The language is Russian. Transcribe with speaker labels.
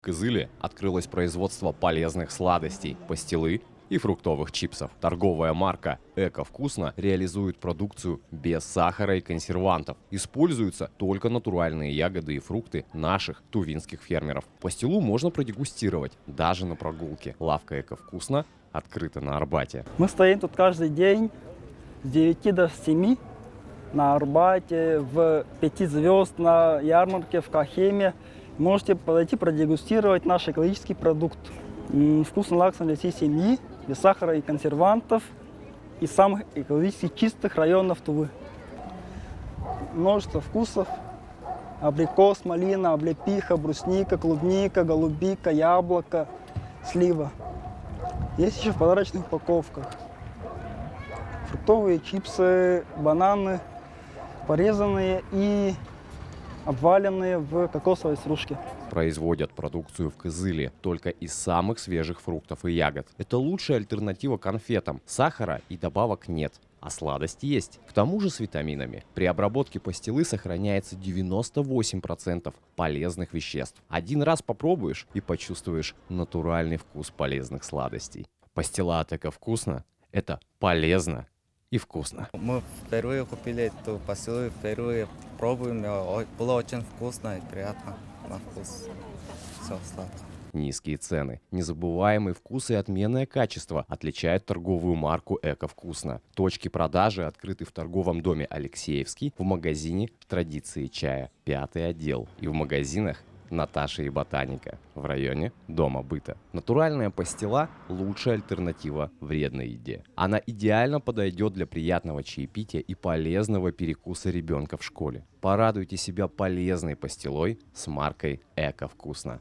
Speaker 1: В Кызыле открылось производство полезных сладостей, пастилы и фруктовых чипсов. Торговая марка «Эко-вкусно» реализует продукцию без сахара и консервантов. Используются только натуральные ягоды и фрукты наших тувинских фермеров. Пастилу можно продегустировать даже на прогулке. Лавка «Эко-вкусно» открыта на Арбате.
Speaker 2: Мы стоим тут каждый день с 9 до 7 на Арбате, в 5 звезд, на ярмарке, в Кахеме. Можете подойти продегустировать наш экологический продукт. Вкусный лакомство для всей семьи, без сахара и консервантов, из самых экологически чистых районов Тувы. Множество вкусов: абрикос, малина, облепиха, брусника, клубника, голубика, яблоко, слива. Есть еще в подарочных упаковках фруктовые чипсы, бананы, порезанные и обваленные в кокосовой стружке.
Speaker 1: Производят продукцию в Кызыле только из самых свежих фруктов и ягод. Это лучшая альтернатива конфетам. Сахара и добавок нет, а сладость есть. К тому же с витаминами. При обработке пастилы сохраняется 98% полезных веществ. Один раз попробуешь и почувствуешь натуральный вкус полезных сладостей. Пастила от «Эко-вкусно» — это полезно и вкусно.
Speaker 3: Мы впервые купили эту пастилу, впервые пробуем. Было очень вкусно и приятно на вкус. Все сладко.
Speaker 1: Низкие цены, незабываемый вкус и отменное качество отличают торговую марку «Эко-вкусно». Точки продажи открыты в торговом доме «Алексеевский», в магазине «Традиции чая», 5-й отдел, и в магазинах «Наташа и Ботаника» в районе Дома быта. Натуральная пастила – лучшая альтернатива вредной еде. Она идеально подойдет для приятного чаепития и полезного перекуса ребенка в школе. Порадуйте себя полезной пастилой с маркой «Эко-вкусно».